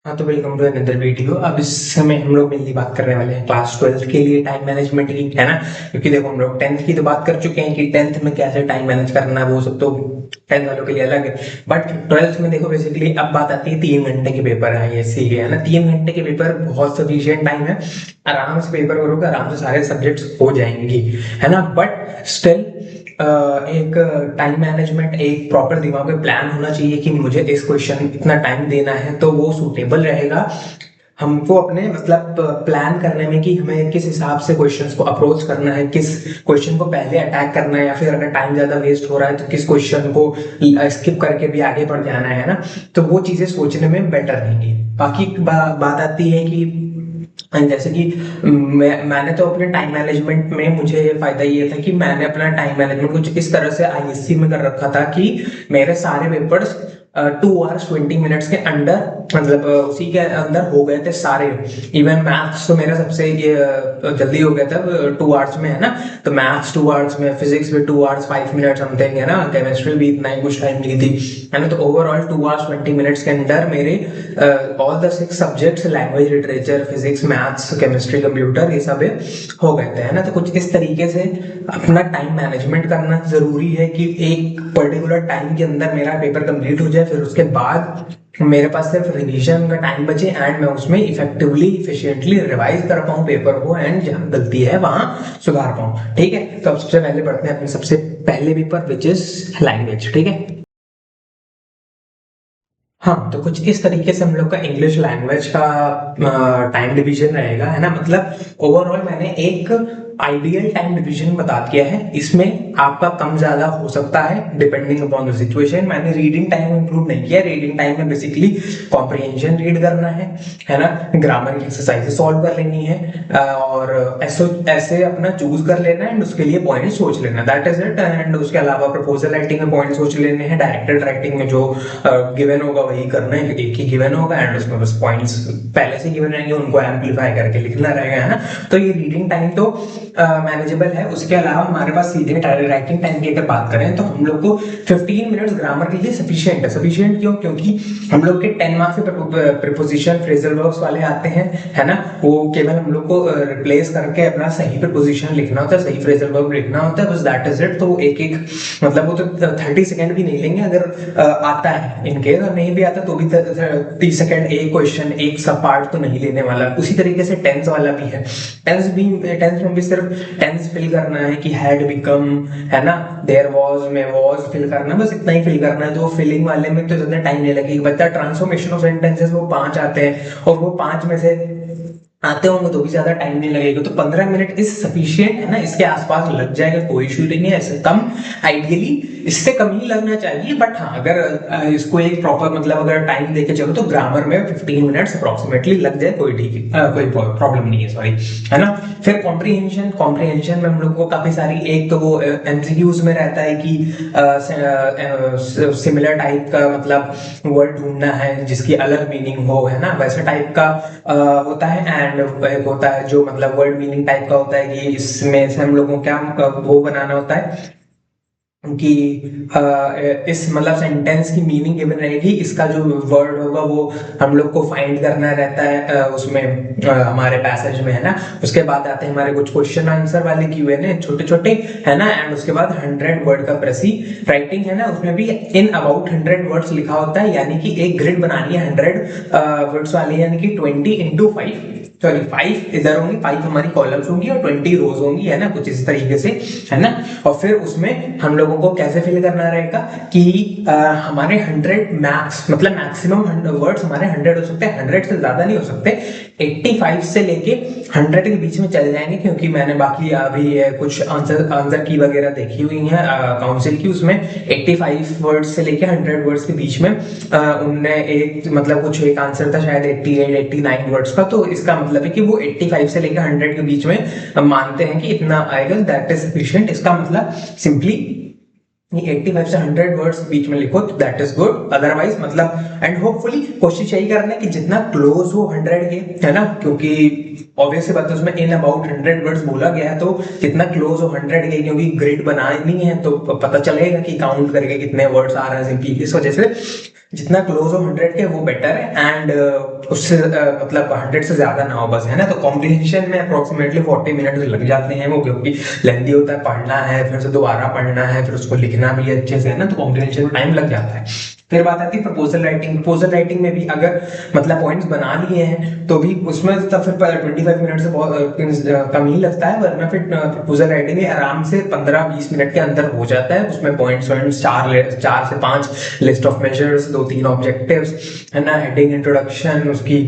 हाँ, तो welcome to another video. अब इस समय हम लोग मेनली बात करने वाले हैं क्लास 12 के लिए टाइम मैनेजमेंट की, है ना। क्योंकि देखो हम लोग 10th की तो बात कर चुके हैं कि 10th में कैसे टाइम मैनेज करना है, वो सब तो 10th वालों के लिए अलग है। बट 12th में देखो बेसिकली अब बात आती है 3 घंटे के पेपर है इसी के, है ना। 3 घंटे के पेपर बहुत सफिशियंट टाइम है, आराम से पेपर करोगे, आराम से सारे सब्जेक्ट्स हो जाएंगी, है ना। बट स्टिल एक टाइम मैनेजमेंट, एक प्रॉपर दिमाग में प्लान होना चाहिए कि मुझे इस क्वेश्चन इतना टाइम देना है, तो वो सूटेबल रहेगा हमको अपने मतलब प्लान करने में कि हमें किस हिसाब से क्वेश्चंस को अप्रोच करना है, किस क्वेश्चन को पहले अटैक करना है, या फिर अगर टाइम ज्यादा वेस्ट हो रहा है तो किस क्वेश्चन को स्किप करके भी आगे बढ़ जाना है ना। तो वो चीजें सोचने में बेटर रहेंगी। बाकी बात आती है कि जैसे कि मैंने तो अपने टाइम मैनेजमेंट में मुझे फायदा ये था कि मैंने अपना टाइम मैनेजमेंट कुछ इस तरह से आईएससी में कर रखा था कि मेरे सारे पेपर्स 2 hours 20 minutes के अंदर, मतलब उसी के अंदर हो गए थे सारे। इवन मैथ्स तो मेरा सबसे ये जल्दी हो गया था 2 hours में, है ना। तो मैथ्स 2 hours में, फिजिक्स भी 2 hours 5 minutes समथिंग, है ना। केमिस्ट्री भी इतना ही कुछ टाइम ली थी, है ना। तो ओवरऑल 2 hours 20 minutes के अंदर मेरे all the 6 subjects, language, literature, physics, maths, chemistry, computer, ये सब हो गए थे, है ना। तो कुछ इस तरीके से अपना टाइम मैनेजमेंट करना जरूरी है कि एक पर्टिकुलर टाइम के अंदर मेरा पेपर कंप्लीट हो जाए, फिर उसके बाद मेरे पास सिर्फ रिवीजन का टाइम बचे एंड मैं उसमें इफेक्टिवली इफिशिएंटली रिवाइज कर पाऊँ पेपर को, एंड जहां गलती है वहां सुधार पाऊँ। ठीक है, तो अब सबसे पहले बढ़ते हैं अपने सबसे पहले पेपर विच इज लैंग्वेज। ठीक है, हाँ, तो कुछ इस तरीके से हम लोग का इंग्लिश लैंग्वेज का टाइम डिवीजन रहेगा, है ना। मतलब ओवरऑल मैंने एक आइडियल टाइम डिवीजन बता दिया है। इसमें आपका कम ज्यादा हो सकता है डिपेंडिंग अपॉन द सिचुएशन। मैंने रीडिंग टाइम इंक्लूड नहीं किया। रीडिंग टाइम में बेसिकली कॉम्प्रिहेंशन रीड करना है ना। ग्रामर की एक्सरसाइज सॉल्व कर लेनी है, और ऐसे ऐसे अपना चूज कर लेना है एंड उसके लिए पॉइंट सोच लेना, दैट इज इट। एंड उसके अलावा प्रपोजल राइटिंग में पॉइंट सोच लेने हैं। डायरेक्टेड राइटिंग में जो गिवन होगा वही करना है, एक ही गिवन होगा एंड उसमें बस पॉइंट्स पहले से गिवन रहेंगे, उनको एम्पलीफाई करके लिखना रहेगा, है ना। तो ये रीडिंग टाइम तो मैनेजेबल है। उसके अलावा हमारे पास सीधे राइटिंग टाइम की अगर बात करें तो हम लोग को 15 मिनट्स ग्रामर के लिए सफिशिएंट है। सफिशिएंट क्यों? क्योंकि हम लोग के 10 मार्क्स से प्रीपोजिशन फ्रेजल वर्ब्स वाले आते हैं, है ना। वो केवल हम लोग को रिप्लेस करके अपना सही प्रीपोजिशन लिखना होता है, सही फ्रेजल वर्ब लिखना होता है, बस दैट इज इट। तो एक एक मतलब वो तो 30 सेकंड भी नहीं लेंगे अगर आता है। इनकेस नहीं भी आता तो भी 30 सेकंड एक क्वेश्चन, एक सब पार्ट तो नहीं लेने वाला। उसी तरीके से टेंस वाला भी है। टेंस में भी सिर्फ टेंस फिल करना है कि हैड बिकम, है ना। देयर वाज में वाज फिल करना, बस इतना ही फिल करना है। तो फिलिंग वाले में तो ज्यादा टाइम नहीं लगेगा। बच्चा ट्रांसफॉर्मेशन ऑफ सेंटेंसेस वो 5 आते हैं, और वो 5 में से आते होंगे तो भी ज्यादा टाइम नहीं लगेगा। तो 15 मिनट इज सफिशियंट, है ना। इसके आसपास लग जाएगा, कोई इशू नहीं है। ऐसे कम, आइडियली इससे कम ही लगना चाहिए। बट हाँ, अगर इसको एक प्रॉपर मतलब अगर टाइम देके चलो तो ग्रामर में 15 मिनट्स अप्रोक्सीमेटली लग जाए, कोई ठीक है, कोई प्रॉब्लम नहीं है, सॉरी, है ना। फिर कॉम्प्रिहेंशन, कॉम्प्रिहेंशन में हम लोग को काफी सारी, एक तो वो एमसीक्यूज में रहता है कि सिमिलर टाइप का मतलब वर्ड ढूंढना है जिसकी अलग मीनिंग हो, है ना, वैसे टाइप का होता है। एंड एक होता है जो मतलब वर्ड मीनिंग टाइप का होता है कि इसमें से हम लोगों को क्या वो बनाना होता है कि इस मतलब सेंटेंस की मीनिंग गिवन रहेगी, इसका जो वर्ड होगा वो हम लोग को फाइंड करना रहता है उसमें हमारे पैसेज में, है ना। उसके बाद आते हैं हमारे कुछ क्वेश्चन आंसर वाले क्यूएनए छोटे छोटे, है ना। एंड उसके बाद 100 वर्ड का प्रेसी राइटिंग, है ना। उसमें भी इन अबाउट 100 वर्ड्स लिखा होता है, यानी कि एक ग्रिड बनानी है 100 वर्ड्स वाली, यानी कि 20 × 5, सॉरी 5 इधर होंगी, 5 हमारी कॉलम्स होंगी और 20 रोज होंगी, है ना, कुछ इस तरीके से, है ना। और फिर उसमें हम लोगों को कैसे फिल करना रहेगा कि हमारे 100 मैक्स मतलब मैक्सिमम वर्ड्स हमारे 100 हो सकते हैं, 100 से ज्यादा नहीं हो सकते। 85 से लेके 100 के बीच में चले जाएंगे, क्योंकि मैंने बाकी अभी कुछ आंसर की वगैरह देखी हुई है काउंसिल की, उसमें 85 वर्ड्स से लेके 100 वर्ड्स के बीच में उनने एक मतलब कुछ एक आंसर था शायद 88 89 वर्ड्स का। तो इसका मतलब है कि वो 85 से लेकर 100 के बीच में मानते हैं कि इतना आएगा, दैट इज सफिशिएंट। इसका मतलब सिंपली 85 से 100 वर्ड्स बीच में लिखो तो दैट इज गुड। अदरवाइज मतलब एंड होपफुली कोशिश यही करना है कि जितना क्लोज हो 100 के, है ना, क्योंकि ऑब्वियस सी बात है उसमें इन अबाउट 100 वर्ड्स बोला गया है, तो कितना क्लोज हो 100 के, क्योंकि ग्रिड बनानी है तो पता चलेगा कि काउंट करके कितने वर्ड्स आ रहे हैं सिंपली, इस वजह से जितना क्लोज हो 100 के वो बेटर है। एंड उससे मतलब 100 से ज्यादा ना हो बस, है ना। तो कॉम्प्रिहेंशन में अप्रोक्सीमेटली 40 मिनट लग जाते हैं वो, क्योंकि लेंथी होता है, पढ़ना है फिर से दोबारा पढ़ना है, फिर उसको लिखना भी अच्छे से, है ना। तो कॉम्प्रिहेंशन में टाइम लग जाता है। फिर बात आती है प्रपोजल राइटिंग। प्रपोजल राइटिंग में भी अगर मतलब पॉइंट्स बना लिए हैं तो भी उसमें तब फिर 25 मिनट से बहुत कम ही लगता है, वरना फिर प्रपोजल राइटिंग में आराम से 15-20 मिनट के अंदर हो जाता है। उसमें पॉइंट्स 4 से 5 लिस्ट ऑफ मेजर्स, 2-3 ऑब्जेक्टिव्स, है ना, हेडिंग, इंट्रोडक्शन, उसकी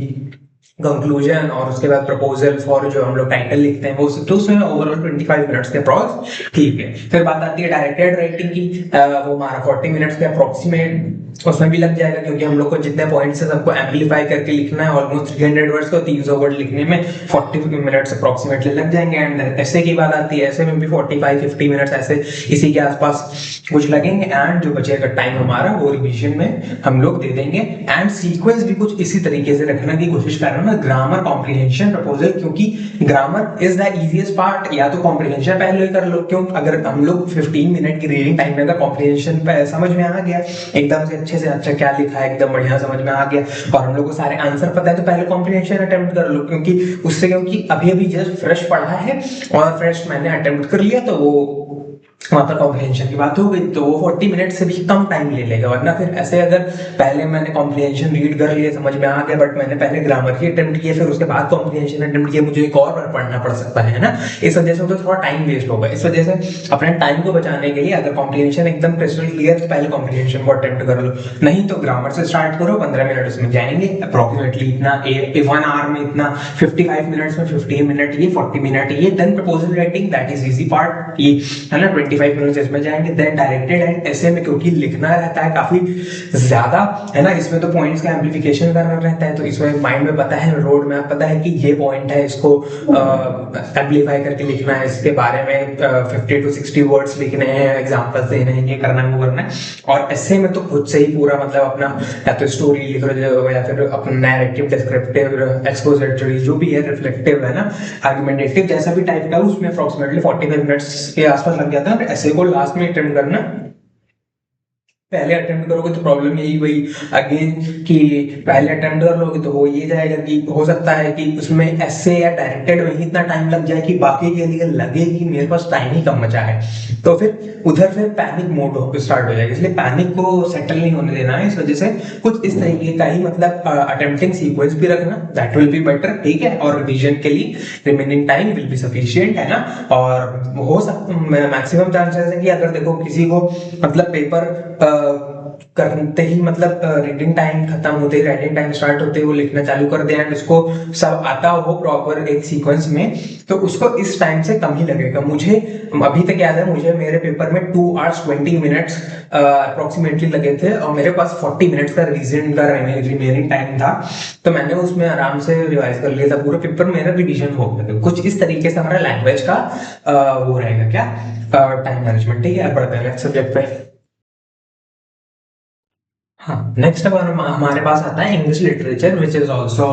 कंक्लूजन और उसके बाद प्रपोजल फॉर जो हम लोग टाइटल लिखते हैं वो, तो उसमें ओवरऑल 25 मिनट्स के अप्रॉक्स ठीक है। फिर बात आती है डायरेक्टेड राइटिंग की, वो हमारा 40 मिनट्स के अप्रोक्सीमेट उसमें भी लग जाएगा, क्योंकि हम लोग को जितने पॉइंट्स है सबको एम्पलीफाई करके लिखना है। ऑलमोस्ट 300 वर्ड्स को 300 वर्ड लिखने में 40 मिनट्स अप्रोक्सीमेटली लग जाएंगे। एंड ऐसे की बात आती है, ऐसे में भी 45-50 मिनट्स ऐसे इसी के आसपास कुछ लगेंगे। एंड जो बचेगा टाइम हमारा वो रिवीजन में हम लोग दे देंगे। एंड सीक्वेंस भी कुछ इसी तरीके से रखने की कोशिश कर रहे हैं, ग्रामर, कॉम्प्रिहेंशन, प्रपोजल, क्योंकि grammar is the easiest part. या तो कॉम्प्रिहेंशन पहले कर लो, क्यों अगर हम लोग 15 मिनट की रीडिंग टाइम में अगर कॉम्प्रिहेंशन समझ में आ गया एकदम से अच्छे से, अच्छा क्या लिखा है एकदम बढ़िया समझ में आ गया और हम लोग को सारे आंसर पता है, तो पहले कॉम्प्रिहेंशन अटेम्प्ट कर लो, क्योंकि उससे क्योंकि अभी अभी जस्ट फ्रेश पढ़ा है और फ्रेश मैंने अटेम्प्ट कर लिया, तो वो वहां पर कॉम्प्रिहेंशन की बात हो गई, तो वो 40 मिनट से भी कम टाइम ले लेगा। वरना फिर ऐसे अगर पहले मैंने कॉम्प्रिहेंशन रीड कर लिया, समझ में आ गया, बट मैंने पहले ग्रामर की अटेम्प्ट किया, फिर उसके बाद कॉम्प्रिहेंशन अटेम्प्ट किया, मुझे एक और बार पढ़ना पड़ सकता है ना। इस वजह से तो थोड़ा टाइम वेस्ट होगा। इस वजह से अपने टाइम को बचाने के लिए अगर कॉम्प्रिहेंशन एकदम क्रिस्टल क्लियर, तो पहले कॉम्प्रिहेंशन को अटेम्प्ट कर लो, नहीं तो ग्रामर से स्टार्ट करो, 15 मिनट उसमें जाएंगे अप्रोक्सीमेटली इतना, 1 आवर में इतना, 55 मिनट्स में 15 मिनट ये, 40 मिनट ये। Then proposal writing, that is easy part, ये है ना, 25 मिनट्स इसमें जाएंगे। देन डायरेक्टेड एंड ऐसे में क्योंकि लिखना रहता है काफी ज्यादा, है ना, इसमें तो पॉइंट्स का एम्प्लीफिकेशन करना रहता है, तो इसमें माइंड में पता है, रोड मैप पता है कि ये पॉइंट है, इसको एम्प्लीफाई करके लिखना है, इसके बारे में 50 to 60 वर्ड्स लिखने हैं, एग्जांपल्स देने हैं, ये करना है वो करना है। और ऐसे में तो खुद से ही पूरा मतलब अपना या तो स्टोरी लिख लो या फिर अपना नैरेटिव, डिस्क्रिप्टिव, एक्सपोजिटरी, जो भी है, रिफ्लेक्टिव, है ना, आर्गुमेंटेटिव, जैसा भी टाइप का, उसमें अप्रोक्सीमेटली 45 मिनट्स के आसपास लग जाता है। ऐसे को लास्ट में अटेम्प्ट करना, पहले अटेम्प्ट करोगे तो प्रॉब्लम यही वही अगेन कि पहले अटेम्प्ट कर लोगे तो हो ये जाएगा कि हो सकता है कि उसमें ऐसे या डायरेक्टेड में ही इतना टाइम लग जाए कि बाकी के लिए लगे कि मेरे पास टाइम ही कम बचा है, तो फिर उधर फिर पैनिक मोड स्टार्ट हो जाएगा। इसलिए पैनिक को सेटल नहीं होने देना है। इस वजह से कुछ इस तरीके का ही मतलब अटेम्प्टिंग सीक्वेंस भी रखना, दैट विल बी बेटर, ठीक है। और रिवीजन के लिए remaining time will be sufficient, है ना। और हो सकता मैक्सिमम चांसेस है कि अगर देखो किसी को मतलब पेपर करते ही मतलब रीडिंग टाइम खत्म होते ही राइटिंग टाइम स्टार्ट होते ही वो लिखना चालू कर दे एंड उसको सब आता हो प्रॉपर एक सीक्वेंस में, तो उसको इस टाइम से कम ही लगेगा। मुझे अभी तक याद है, मुझे मेरे पेपर में 2 hours 20 minutes अप्रोक्सीमेटली लगे थे और मेरे पास 40 मिनट्स का रिवीजन का रिमेनिंग टाइम था, तो मैंने उसमें आराम से रिवाइज कर लिया था, पूरा पेपर मेरा रिवीजन हो गया। कुछ इस तरीके से हमारा लैंग्वेज का वो रहेगा क्या, टाइम मैनेजमेंट, ठीक है। बढ़ते हैं नेक्स्ट सब्जेक्ट पे। हाँ, नेक्स्ट अब हमारे पास आता है English literature, which is also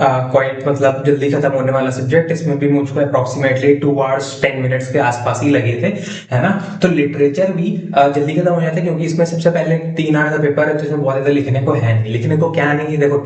quite मतलब जल्दी खत्म होने वाला सब्जेक्ट। इसमें भी मुझको अप्रोक्सीमेटली 2 hours 10 minutes के आसपास ही लगे थे, है ना। तो लिटरेचर भी जल्दी खत्म हो जाता है, क्योंकि इसमें सबसे पहले 3 hour का पेपर है, तो इसमें बहुत ज्यादा लिखने को है नहीं। लिखने को क्या नहीं है, देखो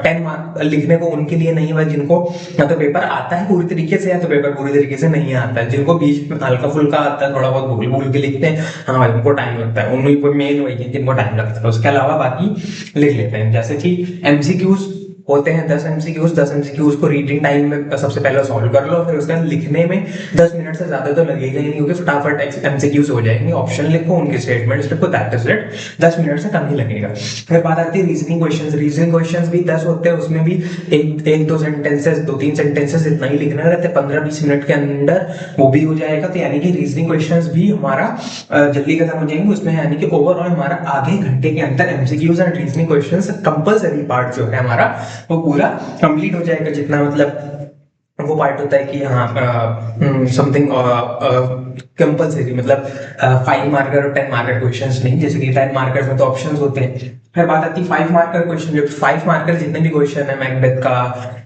10 मार्क लिखने को उनके लिए नहीं है जिनको या तो पेपर आता है पूरी तरीके से या तो पेपर पूरी तरीके से नहीं आता है। जिनको बीच में हल्का फुल्का आता है, थोड़ा बहुत भूल भूल के लिखते हैं, हाँ भाई उनको टाइम लगता है, उन्हीं को मेन वही है जिनको टाइम लगता है। उसके अलावा बाकी लिख लेते हैं। जैसे कि एमसीक्यूज होते हैं 10 एमसीक्यूज को रीडिंग टाइम में सबसे पहले सॉल्व कर लो, फिर उसके बाद लिखने में 10 मिनट से ज्यादा तो लगेगा ही नहीं, क्योंकि फटाफट एमसीक्यूज हो जाएंगे। ऑप्शन लिखो, उनके स्टेटमेंट्स लिखो, दैट इज इट, 10 मिनट से कम ही लगेगा। फिर बात आती है रीजनिंग क्वेश्चंस। रीजनिंग क्वेश्चंस भी 10 होते हैं, उसमें भी एक दो सेंटेंसेस, 2-3 सेंटेंसेस इतना ही लिखना रहता है, 15-20 मिनट के अंदर वो भी हो जाएगा। तो यानी कि रीजनिंग क्वेश्चंस भी हमारा जल्दी खत्म हो जाएंगे उसमें, यानी कि ओवरऑल हमारा आधे घंटे के अंदर MCQs and reasoning questions compulsory part जो है हमारा वो पूरा कंप्लीट हो जाएगा। जितना मतलब वो पार्ट होता है कि हाँ समथिंग कंपलसरी, मतलब 5 मार्कर और 10 मार्कर क्वेश्चंस नहीं, जैसे कि 10 मार्कर्स में तो ऑप्शंस होते हैं, फिर बात आती है 5 मार्कर क्वेश्चन। जो 5 मार्कर जितने भी क्वेश्चन है मैकबेथ का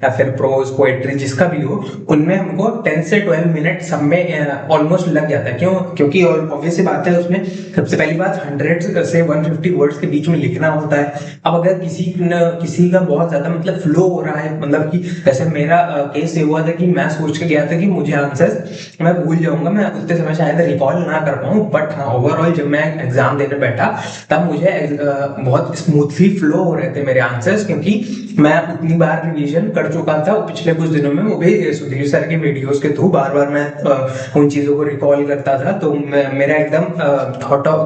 या फिर प्रोज पोएट्री जिसका भी हो, उनमें हमको 10 से 12 मिनट सब में ऑलमोस्ट लग जाता है। क्यों? क्योंकि ऑब्वियस सी बात है, उसमें सबसे पहली बात 100 से 150 वर्ड्स के बीच में लिखना होता है। अब अगर किसी का बहुत ज्यादा मतलब फ्लो हो रहा है, मतलब कि जैसे मेरा केस ये हुआ था कि मैं सोच के गया था कि मुझे आंसर्स मैं भूल जाऊंगा, मैं उतने समय शायद रिकॉल ना कर पाऊं, बट हाँ ओवरऑल जब मैं एग्जाम देने बैठा तब मुझे बहुत स्मूथली फ्लो हो रहे थे मेरे आंसर्स, क्योंकि मैं उतनी बार रिवीजन कर चुका था पिछले कुछ दिनों में, वो भी सुधीर सर के वीडियोस के थ्रू बार बार मैं उन चीजों को रिकॉल करता था। तो मेरा एकदम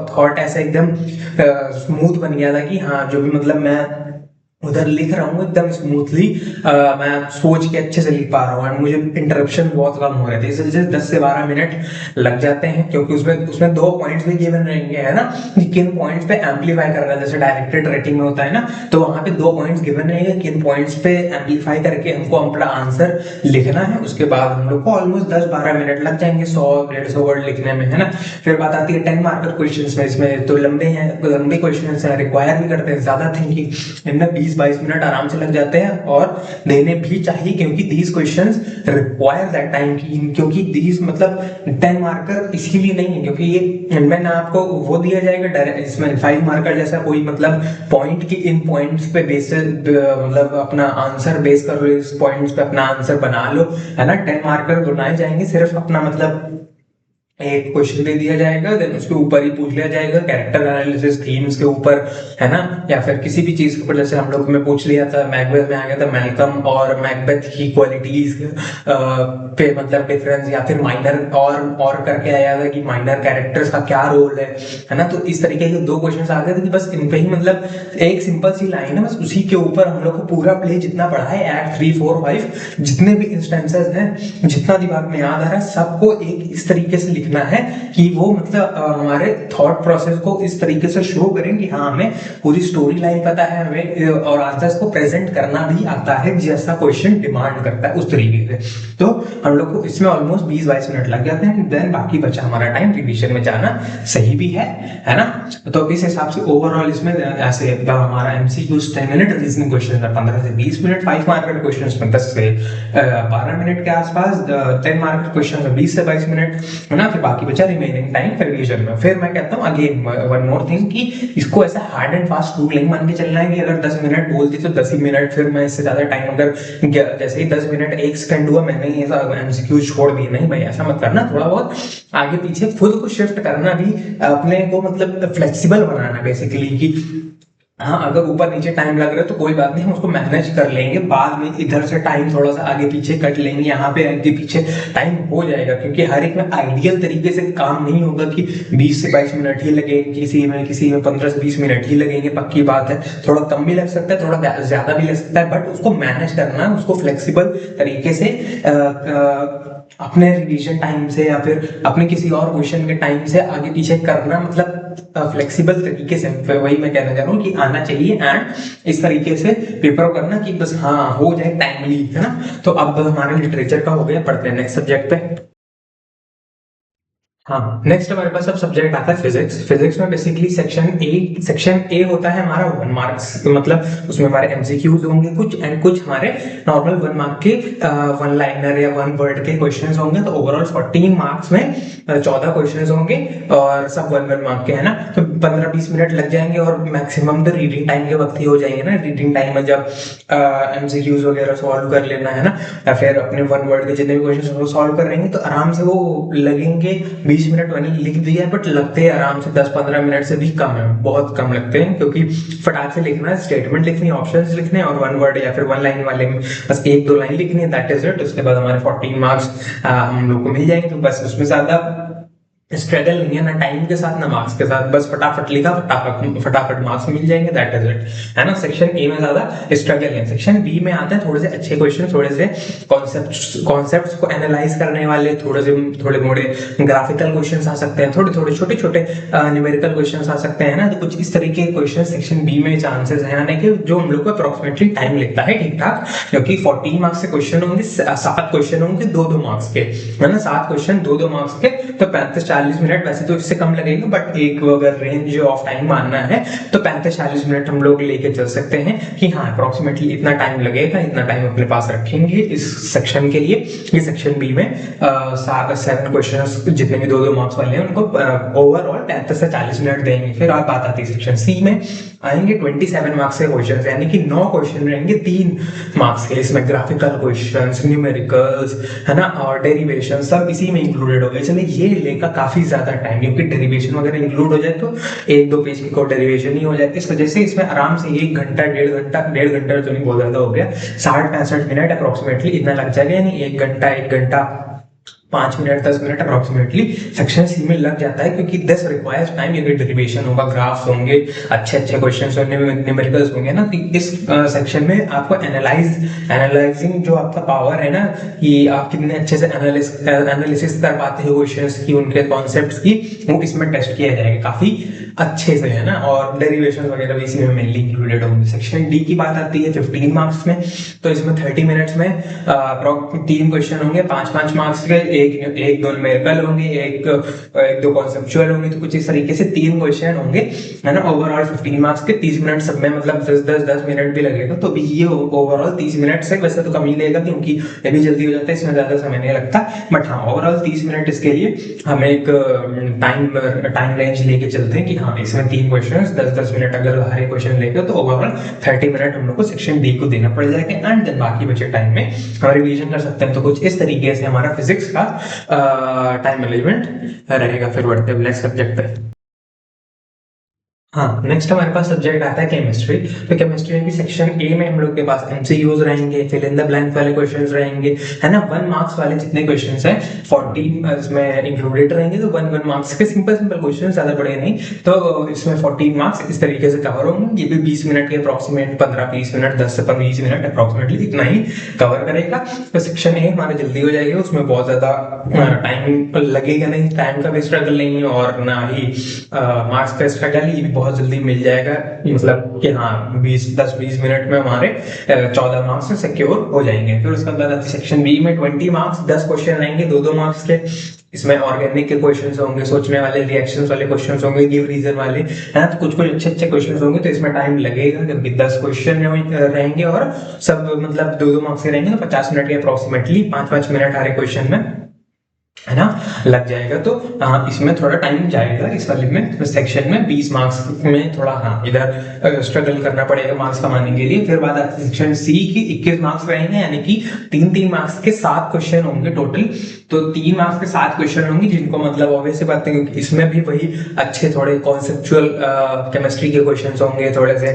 थॉट ऐसा एकदम स्मूथ बन गया था कि हाँ जो भी मतलब मैं उधर लिख रहा हूँ एकदम स्मूथली, मैं सोच के अच्छे से लिख पा रहा हूँ, और मुझे इंटरप्शन बहुत कम हो रहे थे। इस वजह से 10 से 12 मिनट लग जाते हैं, क्योंकि उसमें 2 पॉइंट्स भी गिवन रहेंगे, है ना, कि किन पॉइंट्स पे एम्पलीफाई करना है। जैसे डायरेक्टेड राइटिंग में होता है ना, तो वहां पे 2 पॉइंट्स गिवन रहेंगे, किन पॉइंट्स पे एम्पलीफाई करके हमको अपना आंसर लिखना है। उसके बाद हम लोग को ऑलमोस्ट 10-12 मिनट लग जाएंगे 100-150 वर्ड लिखने में, है ना। फिर बात आती है 10 मार्कर क्वेश्चन में। इसमें तो लंबे क्वेश्चन है, रिक्वायर भी करते हैं ज्यादा थिंकिंग। इनमें 20-22 मिनट आराम से लग जाते हैं, और देने भी चाहिए, क्योंकि these questions require that time की, क्योंकि दीज मतलब 10 मार्कर इसीलिए नहीं है क्योंकि ये मैंने आपको वो दिया जाएगा इसमें 5 मार्कर जैसा कोई मतलब पॉइंट की, इन पॉइंट्स पे बेसिस मतलब अपना आंसर बेस कर लो, इस पॉइंट्स पे अपना आंसर बना लो, है ना। 10 मार्कर बनाए जाएंगे, सिर्फ अपना मतलब एक क्वेश्चन दे दिया जाएगा, देन उसके ऊपर ही पूछ लिया जाएगा कैरेक्टर एनालिसिस थीम्स के ऊपर, है ना, या फिर किसी भी चीज के ऊपर। जैसे हम लोग में पूछ लिया था मैकबेथ में, आ गया था मैल्कम और मैकबेथ की क्वालिटीज पे मतलब डिफरेंस, या फिर माइनर और करके आया था कि माइनर कैरेक्टर्स का क्या रोल है ना। तो इस तरीके के 2 क्वेश्चन आ गए थे कि बस इन पे ही मतलब एक सिंपल सी लाइन है, बस उसी के ऊपर हम लोग को पूरा प्ले जितना पढ़ा है एक्ट 3, 4, 5 जितने भी इंस्टेंसेस हैं, जितना दिमाग में याद आ रहा है, सबको एक इस तरीके से लिखना है कि वो मतलब हमारे थॉट प्रोसेस को इस तरीके से शो करें कि हाँ हमें पूरी स्टोरी लाइन पता है, हमें और आंसर्स को प्रेजेंट करना भी आता है जैसा क्वेश्चन डिमांड करता है उस तरीके से। तो हम लोग को इसमें ऑलमोस्ट 20-22 मिनट लग जाते हैं, देन बाकी बचा हमारा टाइम रिवीजन में जाना सही भी है ना। तो इस हिसाब से ओवरऑल इसमें ऐसे हमारा एमसीक्यूज 10 मिनट, रीजनिंग क्वेश्चन 15 से 20 मिनट, 5 मार्कर क्वेश्चन में 10 से 12 मिनट के आसपास, 10 मार्कर क्वेश्चन में 20 से 22 मिनट, है ना। फिर बाकी बचा रिमेनिंग टाइम फिर रिवीजन में। फिर मैं कहता हूँ अगेन वन मोर थिंग कि इसको ऐसा हार्ड एंड फास्ट रूल नहीं मान के चलना है कि अगर 10 मिनट बोलती तो 10 ही मिनट, फिर मैं इससे ज्यादा टाइम अगर जैसे ही 10 मिनट 1 सेकंड हुआ मैंने ये एमसीक्यू छोड़ दी, नहीं भाई ऐसा मत करना। थोड़ा बहुत आगे पीछे खुद को शिफ्ट करना भी, अपने को मतलब फ्लेक्सिबल बनाना बेसिकली, कि हाँ अगर ऊपर नीचे टाइम लग रहा है तो कोई बात नहीं, हम उसको मैनेज कर लेंगे, बाद में इधर से टाइम थोड़ा सा आगे पीछे कट लेंगे, यहाँ पे आगे पीछे टाइम हो जाएगा। क्योंकि हर एक में आइडियल तरीके से काम नहीं होगा कि 20 से 22 मिनट ही लगे, किसी में 15 से 20 मिनट ही लगेंगे, पक्की बात है। थोड़ा कम भी लग सकता है, थोड़ा ज्यादा भी लग सकता है, बट उसको मैनेज करना, उसको फ्लेक्सिबल तरीके से अपने रिवीजन टाइम से या फिर अपने किसी और क्वेश्चन के टाइम से आगे पीछे करना, मतलब फ्लेक्सिबल तरीके से, वही मैं कहना चाह रहा हूँ कि आना चाहिए, एंड इस तरीके से पेपर करना कि बस हाँ हो जाए टाइमली, है ना। तो अब हमारे लिटरेचर का हो गया, पढ़ते हैं नेक्स्ट सब्जेक्ट पे। हाँ नेक्स्ट हमारे पास अब सब्जेक्ट आता है फिजिक्स। फिजिक्स में बेसिकली सेक्शन ए होता है हमारा 1 मार्क्स, मतलब उसमें हमारे एमसीक्यूज होंगे कुछ, एंड कुछ हमारे नॉर्मल 1 मार्क के 1 लाइनर या 1 वर्ड के क्वेश्चंस होंगे। तो ओवरऑल 14 मार्क्स में 14 क्वेश्चंस होंगे, और सब 1 मार्क के, है ना। तो 15-20 मिनट लग जाएंगे, और मैक्सिमम तो रीडिंग टाइम के वक्त ही हो जाएंगे ना। रीडिंग टाइम में जब एमसीक्यूज वगैरह सॉल्व कर लेना, है ना, या फिर अपने 1 वर्ड के जितने भी क्वेश्चन वो सॉल्व कर लेंगे, तो आराम से वो लगेंगे 20 मिनट मैंने लिख दिया है, बट लगते हैं आराम से 10-15 मिनट से भी कम है, बहुत कम लगते हैं। क्योंकि फटाक से लिखना है, स्टेटमेंट लिखनी है, ऑप्शंस लिखने हैं, और 1 वर्ड या फिर 1 लाइन वाले में बस 1-2 लाइन लिखनी है, दैट इज इट। उसके बाद हमारे 14 मार्क्स हम लोग को मिल जाएंगे। तो बस उसमें ज्यादा स्ट्रगल नहीं है, ना टाइम के साथ ना मार्क्स के साथ, बस फटाफट लिखा, फटाफट मार्क्स मिल जाएंगे, दैट इज इट, है ना। सेक्शन ए में ज्यादा स्ट्रगल है। सेक्शन बी में आते हैं थोड़े से अच्छे क्वेश्चन, थोड़े से कॉन्सेप्ट्स को एनालाइज करने वाले, थोड़े मोड़े ग्राफिकल क्वेश्चंस आ सकते हैं, थोड़े छोटे न्यूमेरिकल क्वेश्चंस आ सकते हैं ना। तो कुछ इस तरीके के क्वेश्चन सेक्शन बी में चांसेस हैं आने के, जो हम लोग को अप्रोक्सीमेटली टाइम लगता है ठीक ठाक। क्योंकि 14 मार्क्स के क्वेश्चन होंगे, 7 क्वेश्चन होंगे 2-2 मार्क्स के, है ना। 7 क्वेश्चन 2-2 मार्क्स के, तो 35-40 मिनट, वैसे तो इससे कम लगेगा बट एक अगर रेंज ऑफ टाइम मानना है तो 35-40 मिनट हम लोग लेके चल सकते हैं कि हाँ अप्रोक्सीमेटली इतना टाइम लगेगा, इतना टाइम अपने पास रखेंगे इस सेक्शन के लिए। ये सेक्शन बी में 7 क्वेश्चन जितने भी 2-2 मार्क्स वाले हैं उनको ओवरऑल 35 से 40 मिनट देंगे। फिर आप बात आती है सेक्शन सी में, आएंगे 27 मार्क्स के क्वेश्चन, यानी कि 9 क्वेश्चन रहेंगे 3 मार्क्स के। इसमें ग्राफिकल क्वेश्चंस, न्यूमेरिकल्स है ना, और डेरिवेशन सब इसी में इंक्लूडेड हो गए। चलिए ये लेगा काफी ज्यादा टाइम, क्योंकि डेरिवेशन वगैरह इंक्लूड हो जाए तो 1-2 पेज की कोड डेरिवेशन ही हो जाए। इस वजह से इसमें आराम से 1 घंटा 1.5 घंटा तो नहीं, बहुत ज्यादा हो गया, 60-65 मिनट अप्रोक्सीमेटली इतना लग जाएगा, यानी 1 घंटा 5 minute 10 minute approximately section C में लग जाता है, क्योंकि 10 रिक्वायर्स टाइम, क्योंकि डेरिवेशन होगा, ग्राफ्स होंगे, अच्छे क्वेश्चंस होंगे, न्यूमेरिकल्स होंगे ना। तो इस सेक्शन में आपको एनालाइजिंग जो आपका पावर है ना, कि आप कितने अच्छे से एनालिसिस कर पाते हो क्वेश्चंस की, उनके कॉन्सेप्ट्स की, वो इसमें टेस्ट किया जाएगा काफी अच्छे से, है ना। और डेरिवेशन वगैरह भी इसी में मेनली इंक्लूडेड होंगे। सेक्शन डी की बात आती है 15 मार्क्स में, तो इसमें 30 मिनट्स में 3 क्वेश्चन होंगे 5-5 मार्क्स के, एक 2 न्यूमेरिकल होंगे, एक 2 कॉन्सेप्चुअल होंगे। तो कुछ इस तरीके से 3 क्वेश्चन होंगे, है ना। ओवरऑल 15 मार्क्स के 30 मिनट सब में, मतलब 10 मिनट भी लगेगा, तो भी ये ओवरऑल 30 मिनट से वैसे तो कम ही लगेगा, क्योंकि ये भी जल्दी हो जाता है, इसमें ज्यादा समय नहीं लगता। बट हाँ ओवरऑल 30 मिनट इसके लिए हम एक टाइम रेंज लेके चलते हैं कि हाँ इसमें 3 क्वेश्चन 10-10 मिनट अगर हर एक क्वेश्चन लेके, तो ओवरऑल 30 मिनट हम लोग को सेक्शन डी को देना पड़ जाएगा। एंड देन बाकी बचे टाइम में हम रिवीजन कर सकते हैं। तो कुछ इस तरीके से हमारा फिजिक्स का टाइम मैनेजमेंट रहेगा। फिर बढ़ते हैं नेक्स्ट सब्जेक्ट पे। हाँ नेक्स्ट हमारे पास सब्जेक्ट आता है केमिस्ट्री। तो केमिस्ट्री में भी सेक्शन ए में हम लोग के पास एमसीक्यूज रहेंगे, फिल इन द ब्लैंक वाले क्वेश्चंस रहेंगे, है ना। 1 मार्क्स वाले जितने क्वेश्चंस हैं 14 इसमें इंक्लूडेड रहेंगे, तो 1 मार्क्स के सिंपल क्वेश्चन, ज्यादा बड़े नहीं। तो इसमें 14 मार्क्स इस तरीके से कवर होंगे। ये भी 20 मिनट के अप्रोक्सीमेट, 15-20 मिनट, 10 से 20 मिनट अप्रोक्सीमेटली इतना ही कवर करेगा। तो सेक्शन ए हमारा जल्दी हो जाएगा, उसमें बहुत ज्यादा टाइम लगेगा नहीं, टाइम का भी स्ट्रगल नहीं है और ना ही मार्क्स का स्ट्रगल, ये भी बहुत जल्दी मिल जाएगा। मतलब कि हाँ 10-20 मिनट में हमारे 14 मार्क्स सिक्योर हो जाएंगे। फिर उसके बाद सेक्शन बी में 20 मार्क्स, 10 क्वेश्चन रहेंगे 2-2 मार्क्स के। इसमें ऑर्गेनिक के क्वेश्चंस होंगे, सोचने वाले, रिएक्शंस वाले क्वेश्चंस होंगे, गिव रीजन वाले, है ना। तो कुछ अच्छे क्वेश्चंस होंगे, तो इसमें टाइम लगेगा, क्योंकि 10 क्वेश्चन रहेंगे और सब मतलब 2-2 मार्क्स के रहेंगे, तो 50 मिनट के अप्रोक्सीमेटली 5-5 मिनट हर एक क्वेश्चन में, है ना, लग जाएगा। तो इसमें थोड़ा टाइम जाएगा इस वाले में। तो सेक्शन में 20 मार्क्स में थोड़ा इधर स्ट्रगल करना पड़ेगा मार्क्स कमाने के लिए। फिर बाद आती है सेक्शन सी की 21 मार्क्स रहेंगे, यानी कि 3-3 मार्क्स के 7 क्वेश्चन होंगे टोटल। तो 3 मार्क्स के 7 क्वेश्चन होंगे, जिनको मतलब ऑब्वियस सी बात है, क्योंकि इसमें भी वही अच्छे थोड़े कॉन्सेप्चुअल केमिस्ट्री के क्वेश्चंस होंगे, थोड़े से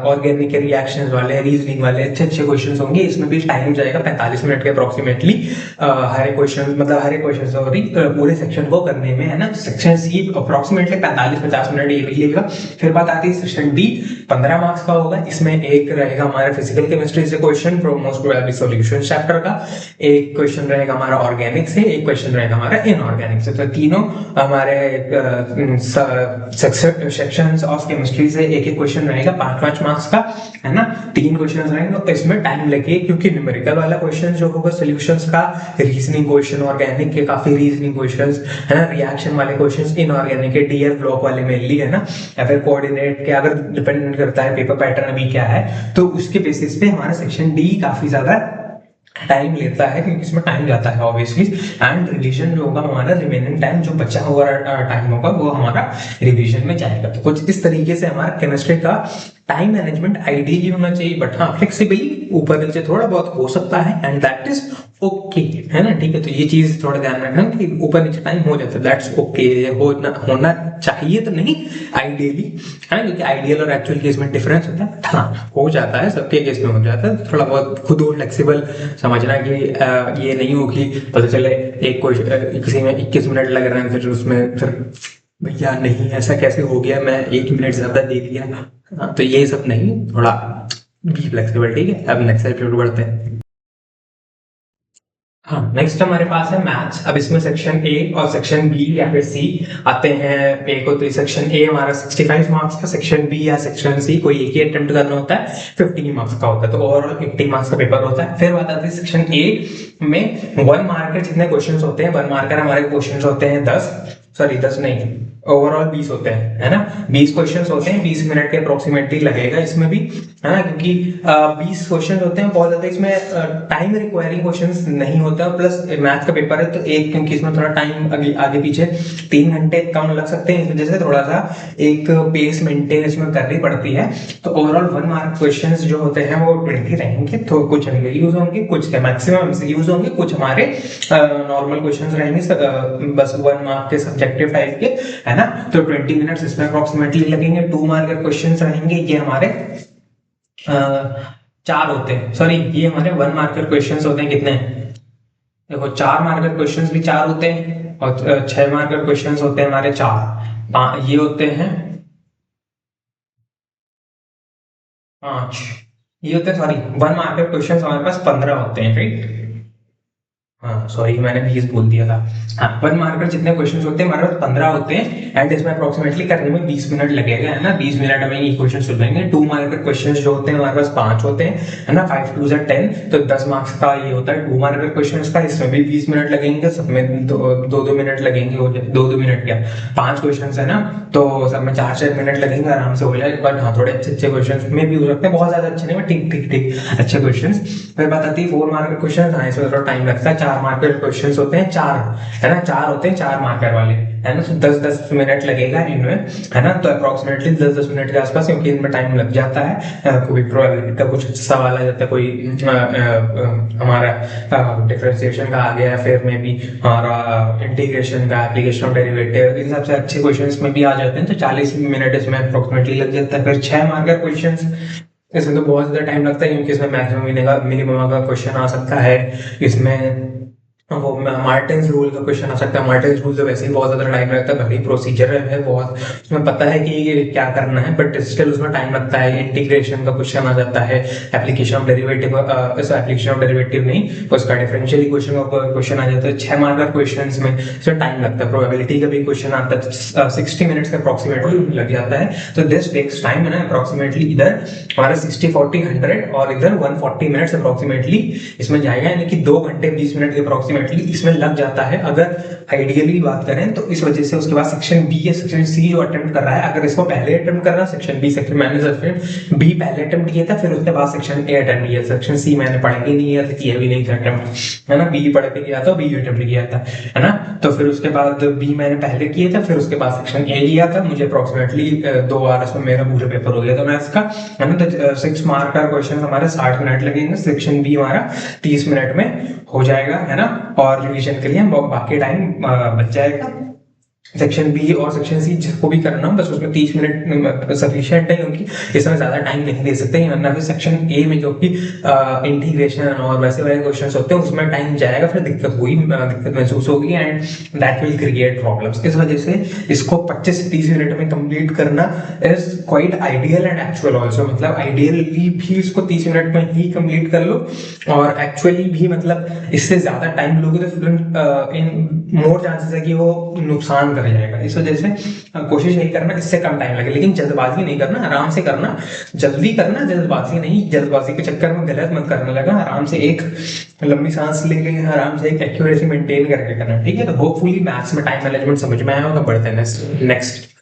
ऑर्गेनिक के रिएक्शंस वाले, रीजनिंग वाले अच्छे क्वेश्चंस होंगे। इसमें भी टाइम जाएगा 45 मिनट के अप्रोक्सीमेटली हर एक क्वेश्चन, मतलब हर एक क्वेश्चन सॉरी पूरे सेक्शन को करने में, है ना। सेक्शन सी अप्रोक्सीमेटली 45-50 मिनट ये भी लेगा। फिर बात आती है सेक्शन डी, 15 मार्क्स का होगा। इसमें एक रहेगा हमारा फिजिकल केमिस्ट्री से question, most probably solution chapter का, एक क्वेश्चन रहेगा हमारा ऑर्गेनिक से, एक क्वेश्चन रहेगा हमारा इनऑर्गेनिक से। तो तीनों हमारे सेक्शंस ऑफ केमिस्ट्री से एक एक क्वेश्चन रहेगा 5-5 मार्क्स का, है ना। 3 क्वेश्चन रहेंगे, तो इसमें टाइम लगे, क्योंकि न्यूमेरिकल वाला क्वेश्चन जो होगा सॉल्यूशंस का, रीजनिंग क्वेश्चन ऑर्गेनिक के काफी रीजनिंग क्वेश्चंस, है ना, रिएक्शन वाले क्वेश्चंस इनऑर्गेनिक के, डीएफ ब्लॉक वाले मेनली, है ना, या फिर कोऑर्डिनेट के, अगर डिपेंड करता है पेपर पैटर्न अभी क्या है, तो उसके बेसिस पे हमारा सेक्शन डी काफी ज्यादा टाइम लेता है, क्योंकि इसमें टाइम जाता है ऑब्वियसली। एंड रिवीजन जो होगा हमारा, रिमेनिंग टाइम जो बचा हुआ टाइम होगा वो हमारा रिवीजन में जाएगा। तो कुछ इस तरीके से हमारा केमिस्ट्री का टाइम मैनेजमेंट आइडियली होना चाहिए, बट हाँ फ्लेक्सिबली ऊपर नीचे थोड़ा बहुत हो सकता है, एंड दैट इज ओके, है ना। ठीक है, तो ये चीज थोड़ा ध्यान रखना कि ऊपर नीचे टाइम हो जाता है, दैट्स ओके। होना चाहिए तो नहीं, आइडियली, है ना, क्योंकि आइडियल और एक्चुअल केस में डिफरेंस होता है। हाँ हो जाता है, सबके केस में हो जाता है। थोड़ा बहुत खुद हो फ्लेक्सिबल समझना कि ये नहीं होगी पता चले एक किसी में 21 मिनट लग रहे हैं, फिर उसमें फिर भैया नहीं ऐसा कैसे हो गया, मैं 1 मिनट ज्यादा दे दिया। तो ये सब नहीं, थोड़ा बी फ्लेक्सिबल, ठीक है। अब नेक्स्ट एपिसोड बढ़ते हैं। हाँ, नेक्स्ट हमारे पास है मैथ्स। अब इसमें सेक्शन ए और सेक्शन बी या फिर सी आते हैं। एक होती है सेक्शन ए हमारा 65 मार्क्स का, सेक्शन बी या सेक्शन सी कोई एक ही अटेम्प्ट करना होता है, 15 मार्क्स का होता है, तो ओवरऑल 80 मार्क्स का पेपर होता है। फिर बात आती है सेक्शन ए में 1 मार्कर जितने क्वेश्चन होते हैं, 1 मार्कर हमारे क्वेश्चन होते हैं 10, सॉरी 10 नहीं, ओवरऑल 20 होते हैं, है ना। 20 क्वेश्चंस होते हैं, 20 मिनट के अप्रोक्सीमेटली लगेगा इसमें भी, है ना, क्योंकि 20 क्वेश्चन होते हैं, बहुत ज्यादा इसमें टाइम रिक्वायरिंग क्वेश्चंस नहीं होता। प्लस मैथ का पेपर है तो एक, क्योंकि इसमें थोड़ा टाइम आगे पीछे 3 घंटे कम लग सकते हैं, इस वजह से थोड़ा सा एक पेस मेंटेन इसमें करनी पड़ती है। तो ओवरऑल 1 मार्क क्वेश्चंस जो होते हैं वो 20 रहेंगे, तो कुछ यूज होंगे, कुछ मैक्सिमम यूज होंगे, कुछ हमारे नॉर्मल क्वेश्चंस रहेंगे, बस 1 मार्क के सब्जेक्टिव टाइप के, है ना। तो 20 मिनट्स इसमें अप्रोक्सीमेटली लगेंगे। 2 मार्कर क्वेश्चंस रहेंगे, ये हमारे 4 होते हैं, सॉरी ये हमारे 1 मार्कर क्वेश्चंस होते हैं। कितने, देखो 4 मार्कर क्वेश्चंस भी 4 होते हैं, और 6 मार्कर क्वेश्चंस होते हैं हमारे 4, ये होते हैं 5, ये होते हैं, सॉरी 1 मार्कर क्वेश्चंस हमारे पास 15 होते हैं, राइट। हाँ सॉरी, मैंने 20 बोल दिया था। हाँ, 1 मार्कर जितने क्वेश्चंस होते हैं हमारे पास 15 होते हैं, एंड इसमें अप्रोक्सीमेटली करने में 20 मिनट लगेगा, है ना। 20 मिनट में ये क्वेश्चन सुलझेंगे। 2 मार्कर क्वेश्चंस जो होते हैं हमारे पास 5 होते हैं, है ना। 5 2 जा 10, तो 10 मार्क्स का ये होता है 2 मार्कर क्वेश्चंस का। इसमें भी 20 मिनट लगेंगे, सब में 2-2 मिनट लगेंगे, 2-2 मिनट क्या, 5 क्वेश्चन है ना, तो सब में 4-4 मिनट लगेंगे, आराम से हो जाएगा। बट हाँ, थोड़े अच्छे अच्छे क्वेश्चन में भी हो सकते हैं, बहुत ज्यादा अच्छे नहीं, ठीक ठीक ठीक अच्छे क्वेश्चन। फिर बात आती है 4 मार्कर क्वेश्चन, हाँ इसमें थोड़ा टाइम लगता है। 4 मार्कर क्वेश्चन होते हैं 4, है ना, 4 होते हैं 4 मार्कर वाले, है ना। तो 10-10 मिनट लगेगा इनमें, है ना। तो अप्रोक्सीमेटली 10-10 मिनट के आसपास, क्योंकि इनमें टाइम लग जाता है। कोई प्रोबेबिलिटी का कुछ सवाल आ जाता है, कोई हमारा डिफरेंशिएशन का आ गया, फिर में भी हमारा इंटीग्रेशन का, एप्लीकेशन ऑफ डेरिवेटिव, इन सबसे अच्छे क्वेश्चन में भी आ जाते हैं, तो 40 मिनट इसमें अप्रोक्सीमेटली लग जाता है। फिर 6 मार्कर क्वेश्चन, इसमें तो बहुत ज्यादा टाइम लगता है, क्योंकि इसमें मैक्सिमम मिनिमम का क्वेश्चन आ सकता है। इसमें वो मार्टिन्स रूल का क्वेश्चन आ सकता है। मार्टिन्स रूल तो वैसे ही बहुत ज्यादा टाइम लगता है, भले ही प्रोसीजर है बहुत, उसमें पता है कि ये क्या करना है, बट स्टिल उसमें टाइम लगता है। इंटीग्रेशन का क्वेश्चन आ जाता है, application of derivative, application of derivative नहीं, उसका डिफरेंशियल इक्वेशन का क्वेश्चन आ जाता है। 6 मार्कर क्वेश्चन में इसमें टाइम लगता है। प्रोबेबिलिटी का भी क्वेश्चन आता है, 60 मिनट्स का अप्रोक्सीमेटली लग जाता है। तो दिस टेक्स टाइम, है ना, अप्रोक्सीमेटली इधर हमारा 60-40-100 और इधर 140 मिनट्स अप्रोक्सीमेटली इसमें जाएगा, यानी कि 2 घंटे 20 मिनट के अप्रोक्सीमेटली इसमें लग जाता है, अगर आइडियली बात करें तो। इस वजह से उसके बाद सेक्शन बी या सेक्शन सी जो अटेम्प्ट कर रहा है, अगर इसको पहले अटेम्प्ट कर रहा है सेक्शन बी, सेक्शन मैंने सेक्शन बी पहले अटेम्प्ट किया था, फिर उसके बाद सेक्शन ए अटेम्प्ट किया। सेक्शन सी मैंने पढ़ के नहीं किया भी नहीं था अटेम्प्ट, है ना। बी पढ़ के किया था, बी अटेम्प्ट किया था, है ना। तो फिर उसके बाद बी मैंने पहले किया था, फिर उसके बाद सेक्शन ए लिया था। मुझे अप्रोक्सीमेटली 2 बार इसमें मेरा पूरा पेपर हो गया था मैथ्स का, है ना। तो 6 मार्क का क्वेश्चन हमारे 60 मिनट लगेंगे। सेक्शन बी हमारा 30 मिनट में हो जाएगा, है ना। और रिवीजन के लिए बाकी टाइम बच जाएगा। सेक्शन बी और सेक्शन सी जिसको भी करना हो, बस उसमें 30 मिनट सफिशिएंट है, क्योंकि इसमें ज्यादा टाइम नहीं दे सकते, वरना फिर सेक्शन ए में जो कि इंटीग्रेशन और वैसे वाले क्वेश्चंस होते हैं उसमें टाइम जाएगा, फिर दिक्कत महसूस होगी, and that will create problems. इस वजह से इसको 25 से 30 मिनट में कंप्लीट करना is quite ideal and actual also. मतलब आइडियली भी इसको 30 मिनट में ही कंप्लीट कर लो, और एक्चुअली भी मतलब इससे ज्यादा टाइम लोगे तो स्टूडेंट इन मोर चांसेस है कि वो नुकसान कर जाएगा। इस वजह से कोशिश यही करना इससे कम टाइम लगे, लेकिन जल्दबाजी नहीं करना, आराम से करना, जल्दी करना, जल्दबाजी नहीं। जल्दबाजी के चक्कर में गलत मत करने लगा, आराम से एक लंबी सांस लेके आराम से एक एक्यूरेसी मेंटेन करके करना, ठीक है। तो होपफुली मैथ्स में टाइम मैनेजमेंट समझ में आया होगा। बढ़ते हैं नेक्स्ट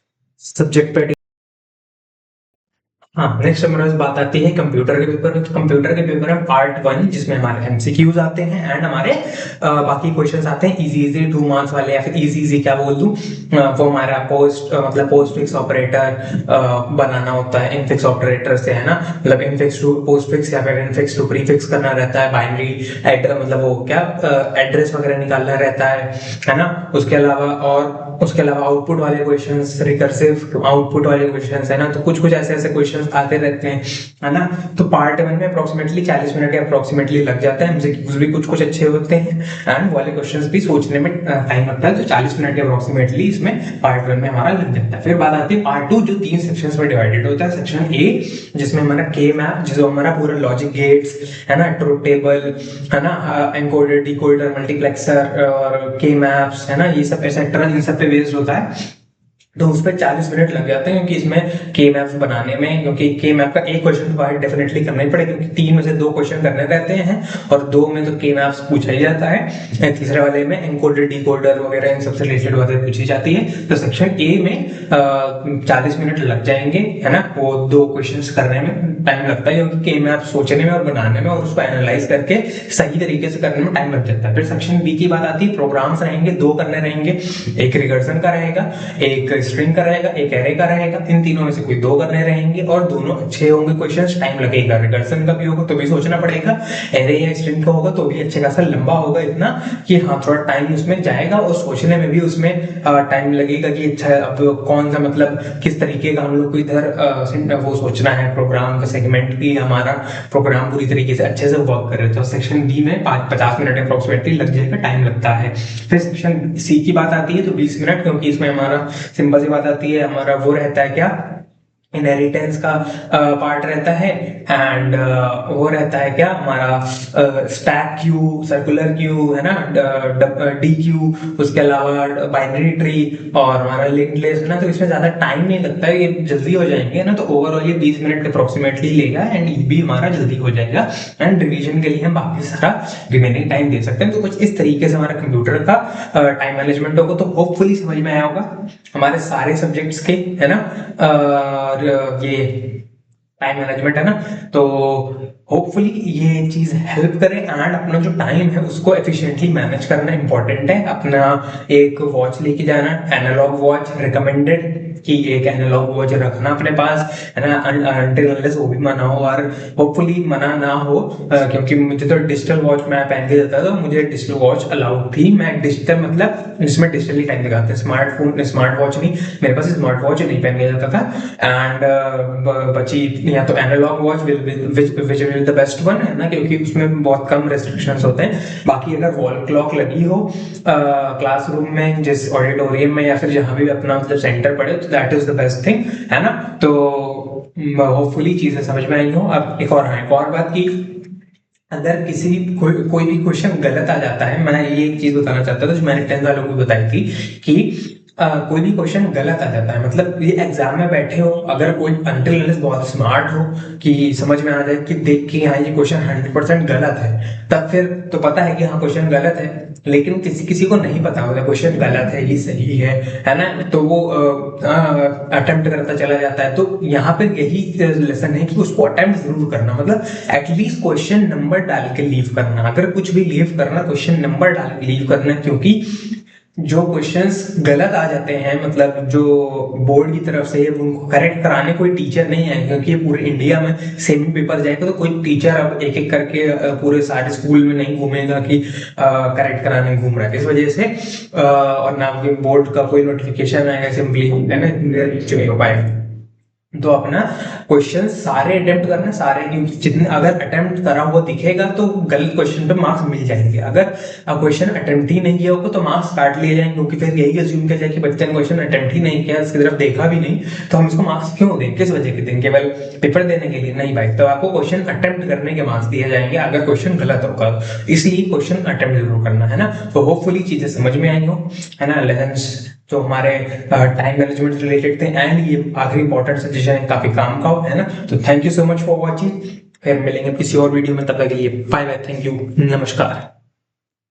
सब्जेक्ट पे। हाँ, नेक्स्ट हमारे पास बात आती है कंप्यूटर के पेपर में। तो कंप्यूटर के पेपर में पार्ट 1 जिसमें हमारे एमसीक्यूज आते हैं, एंड हमारे बाकी क्वेश्चंस आते हैं इजी इजी 2 मार्क्स वाले, या फिर इजी इजी क्या बोल दूं, वो हमारा पोस्ट फिक्स ऑपरेटर बनाना होता है इनफिक्स ऑपरेटर से, है ना। मतलब इनफिक्स टू पोस्ट फिक्स या फिर इनफिक्स टू प्रीफिक्स करना रहता है। बाइनरी एड्रेस, मतलब वो क्या एड्रेस वगैरह निकालना रहता है ना। उसके अलावा और उसके अलावा आउटपुट वाले क्वेश्चंस, रिकर्सिव आउटपुट वाले क्वेश्चंस है ना, तो कुछ कुछ ऐसे ऐसे क्वेश्चंस आते रहते हैं, है ना। तो पार्ट 1 में अप्रोक्सीमेटली 40 मिनट के अप्रोक्सीमेटली लग जाता है। एमसीक्यूज भी कुछ कुछ अच्छे होते हैं एंड वाले क्वेश्चंस भी सोचने में टाइम लगता है, तो 40 मिनट के अप्रोक्सीमेटली इसमें पार्ट 1 में हमारा लग जाता है। फिर बात आती है पार्ट 2, जो 3 सेक्शंस में डिवाइडेड होता है। सेक्शन ए जिसमें हमारा के मैप, जो हमारा पूरा लॉजिक गेट्स है ना, ट्रुथ टेबल है ना, एनकोडर, डिकोडर, मल्टीप्लेक्सर और के मैप्स है ना, ये सब एक्सेट्रा, इन सब पे बेस्ड होता है। तो उस पर 40 मिनट लग जाते हैं, क्योंकि इसमें के मैप्स बनाने में, क्योंकि के मैप का एक क्वेश्चन तो बाहर डेफिनेटली करना ही पड़ेगा, क्योंकि 3 में से 2 क्वेश्चन करने रहते हैं और 2 में तो के मैप्स पूछा ही जाता है। तीसरे वाले में एनकोडर, डिकोडर वगैरह इन सबसे रिलेटेड बातें पूछी जाती है। तो सेक्शन ए में 40 मिनट लग जाएंगे, है ना, वो 2 क्वेश्चन करने में टाइम लगता है, क्योंकि के मैप सोचने में और बनाने में और उसको एनालाइज करके सही तरीके से करने में टाइम लग जाता है। फिर सेक्शन बी की बात आती है, प्रोग्राम्स रहेंगे, 2 करने रहेंगे, एक रिकर्सन का रहेगा, एक स्ट्रिंग का रहेगा, एक एरे का रहेगा। इन तीनों में से कोई 2 करने रहेंगे और दोनों अच्छे होंगे क्वेश्चंस, टाइम लगेगा। रिकर्सन का भी होगा तो भी सोचना पड़ेगा, एरे या स्ट्रिंग का होगा तो भी अच्छे खासा लंबा होगा, इतना कि हाँ थोड़ा टाइम उसमें जाएगा और सोचने में भी उसमें टाइम लगेगा कि अच्छा अब कौन सा, मतलब किस तरीके का हम लोग को इधर वो सोचना है प्रोग्राम का सेगमेंट, की हमारा प्रोग्राम पूरी तरीके से अच्छे से वर्क करे। तो सेक्शन बी में 50 मिनट अप्रोक्सीमेटली लग जाएगा, टाइम लगता है। फिर सेक्शन सी की बात आती है तो 20 मिनट, क्योंकि इसमें हमारा सिंपल सी बात आती है, हमारा वो रहता है क्या, इनहेरिटेंस का पार्ट रहता है एंड वो रहता है क्या हमारा स्टैक क्यू, सर्कुलर क्यू है ना, डी क्यू, उसके अलावा बाइनरी ट्री और हमारा लिंक्ड लिस्ट है ना। तो इसमें ज्यादा टाइम नहीं लगता है, ये जल्दी हो जाएंगे ना। तो ओवरऑल ये 20 मिनट अप्रोक्सीमेटली लेगा एंड ये भी हमारा जल्दी हो जाएगा एंड रिवीजन के लिए हम बाकी सारा रिमेनिंग टाइम दे सकते हैं। तो कुछ इस तरीके से हमारा कंप्यूटर का टाइम मैनेजमेंट होगा। तो होपफुली समझ में आया होगा हमारे सारे सब्जेक्ट्स के, है ना, ये टाइम मैनेजमेंट है ना। तो होपफुली ये चीज हेल्प करे एंड अपना जो टाइम है उसको एफिशिएंटली मैनेज करना इंपॉर्टेंट है। अपना एक वॉच लेके जाना, एनालॉग वॉच रिकमेंडेड, कि एक एनालॉग वॉच रखना अपने पास, है ना, अनटिल अनलेस वो भी मना हो, और होपफुली मना ना हो, क्योंकि मुझे तो डिजिटल वॉच मैं पहन के जाता था, मुझे डिजिटल वॉच अलाउड थी। मैं डिजिटल मतलब जिसमें डिजिटली टाइम दिखाते हैं, स्मार्टफोन, स्मार्ट वॉच नहीं, मेरे पास स्मार्ट वॉच नहीं पहन के जाता था। एंड बची या तो analog watch which will the best one, है ना, क्योंकि उसमें बहुत कम रेस्ट्रिक्शंस होते हैं। बाकी अगर वॉल क्लॉक लगी हो क्लासरूम में, जिस ऑडिटोरियम में या फिर जहां भी अपना मतलब सेंटर पड़े, तो that is the best thing, है ना। तो होपफुली चीजें समझ में आई हो। अब एक और बात की, अगर किसी कोई भी क्वेश्चन गलत आ जाता है, मैं ये एक चीज बताना चाहता था जो मैंने 10th वालों को बताई थी कि कोई भी क्वेश्चन गलत आ जाता है, मतलब ये एग्जाम में बैठे हो, अगर कोई अनटिल अनलेस बहुत स्मार्ट हो कि समझ में आ जाए कि देख के हाँ ये क्वेश्चन 100% गलत है, तब फिर तो पता है कि हाँ क्वेश्चन गलत है। लेकिन किसी को नहीं पता होता क्वेश्चन गलत है ये सही है ना, तो वो अटेम्प्ट करता चला जाता है। तो यहाँ पे यही लेसन है कि उसको अटेम्प्ट जरूर करना, मतलब एटलीस्ट क्वेश्चन नंबर डाल के लीव करना। अगर कुछ भी लीव करना, क्वेश्चन नंबर डाल के लीव करना, क्योंकि जो क्वेश्चंस गलत आ जाते हैं, मतलब जो बोर्ड की तरफ से उनको करेक्ट कराने कोई टीचर नहीं है, क्योंकि पूरे इंडिया में सेम पेपर जाएगा, तो कोई टीचर अब एक एक करके पूरे सारे स्कूल में नहीं घूमेगा कि करेक्ट कराने घूम रहा है। इस वजह से और ना बोर्ड का कोई नोटिफिकेशन आएगा सिंपली, है ना, हो पाएगा। तो अपना क्वेश्चन सारे अटेम्प्ट करना, सारे जितने अगर अटेम्प्ट करा हुआ दिखेगा तो गलत क्वेश्चन पे मार्क्स मिल जाएंगे। अगर क्वेश्चन अटेम्प्ट ही नहीं किया होगा तो मार्क्स काट लिए जाएंगे, क्योंकि फिर यही अज्यूम किया जाए कि बच्चे ने क्वेश्चन अटेम्प्ट ही नहीं किया, इसकी तरफ देखा भी नहीं, तो हम इसको मार्क्स क्यों दें, किस वजह के दें, केवल पेपर देने के लिए नहीं भाई। तो आपको क्वेश्चन अटेम्प्ट करने के मार्क्स दिए जाएंगे अगर क्वेश्चन गलत होगा, इसलिए क्वेश्चन अटेम्प्ट जरूर करना, है ना। तो होपफुली चीजें समझ में आई हो, है ना। लेसन्स जो हमारे टाइम मैनेजमेंट से रिलेटेड थे एंड ये आखिरी इंपॉर्टेंट सजेशन काफी काम का हो, है ना। तो thank you so much for watching, फिर मिलेंगे किसी और वीडियो में, तब तक के लिए बाय बाय, थैंक यू, नमस्कार।